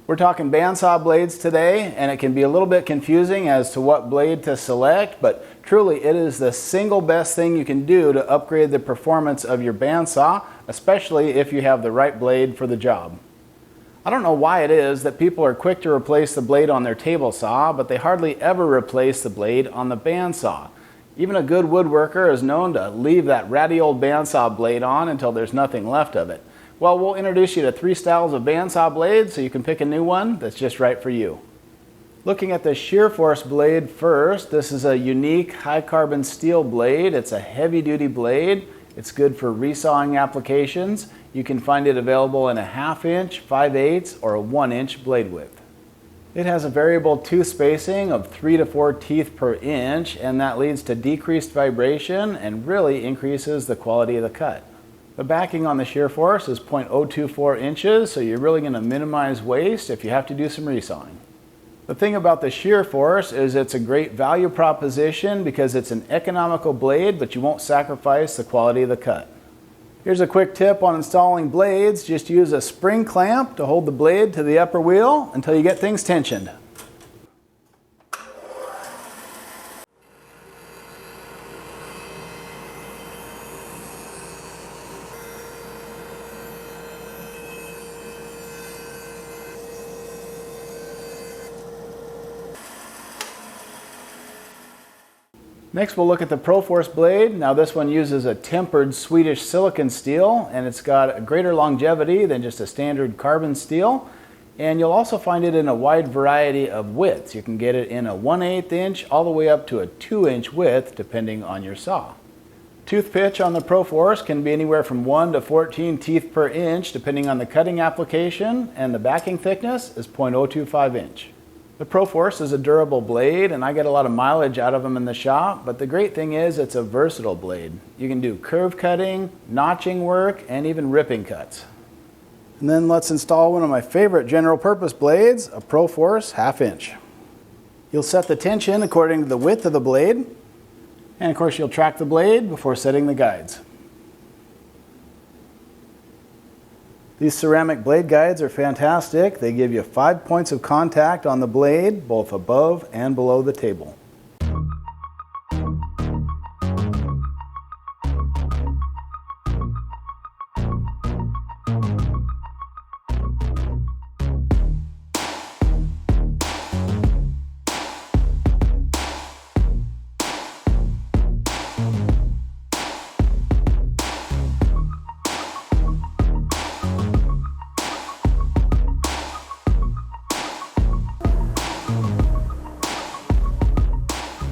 We're talking bandsaw blades today, and it can be a little bit confusing as to what blade to select, but truly it is the single best thing you can do to upgrade the performance of your bandsaw, especially if you have the right blade for the job. I don't know why it is that people are quick to replace the blade on their table saw, but they hardly ever replace the blade on the bandsaw. Even a good woodworker is known to leave that ratty old bandsaw blade on until there's nothing left of it. Well, we'll introduce you to 3 styles of bandsaw blades so you can pick a new one that's just right for you. Looking at the Shear Force blade first, this is a unique high carbon steel blade. It's a heavy duty blade. It's good for resawing applications. You can find it available in a 1/2 inch, 5/8, or a 1 inch blade width. It has a variable tooth spacing of 3 to 4 teeth per inch, and that leads to decreased vibration and really increases the quality of the cut. The backing on the Shear Force is 0.024 inches, so you're really going to minimize waste if you have to do some resawing. The thing about the Shear Force is it's a great value proposition because it's an economical blade, but you won't sacrifice the quality of the cut. Here's a quick tip on installing blades. Just use a spring clamp to hold the blade to the upper wheel until you get things tensioned. Next we'll look at the Pro Force blade. Now this one uses a tempered Swedish silicon steel, and it's got a greater longevity than just a standard carbon steel. And you'll also find it in a wide variety of widths. You can get it in a 1/8 inch all the way up to a 2 inch width depending on your saw. Tooth pitch on the Pro Force can be anywhere from 1 to 14 teeth per inch depending on the cutting application, and the backing thickness is 0.025 inch. The Pro Force is a durable blade, and I get a lot of mileage out of them in the shop, but the great thing is it's a versatile blade. You can do curve cutting, notching work, and even ripping cuts. And then let's install one of my favorite general purpose blades, a Pro Force 1/2 inch. You'll set the tension according to the width of the blade, and of course you'll track the blade before setting the guides. These ceramic blade guides are fantastic. They give you 5 points of contact on the blade, both above and below the table.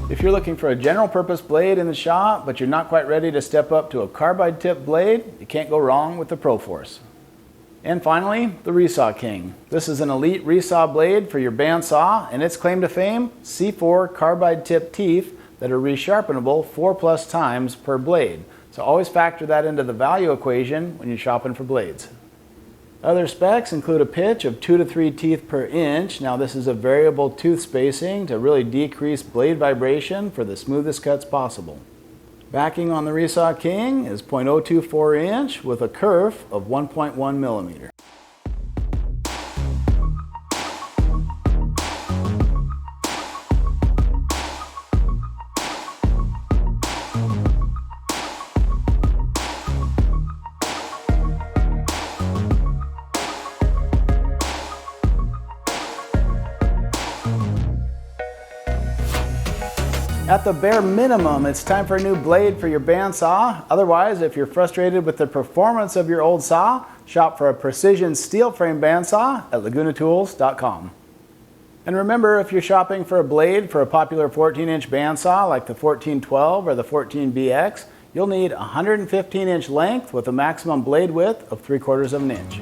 If you're looking for a general purpose blade in the shop, but you're not quite ready to step up to a carbide tip blade, you can't go wrong with the Pro Force. And finally, the Resaw King. This is an elite resaw blade for your bandsaw, and its claim to fame, C4 carbide tip teeth that are resharpenable 4+ times per blade. So always factor that into the value equation when you're shopping for blades. Other specs include a pitch of 2 to 3 teeth per inch. Now this is a variable tooth spacing to really decrease blade vibration for the smoothest cuts possible. Backing on the Resaw King is 0.024 inch with a kerf of 1.1 millimeter. At the bare minimum, it's time for a new blade for your bandsaw. Otherwise, if you're frustrated with the performance of your old saw, shop for a precision steel frame bandsaw at lagunatools.com. And remember, if you're shopping for a blade for a popular 14-inch bandsaw like the 1412 or the 14BX, you'll need a 115-inch length with a maximum blade width of 3/4 of an inch.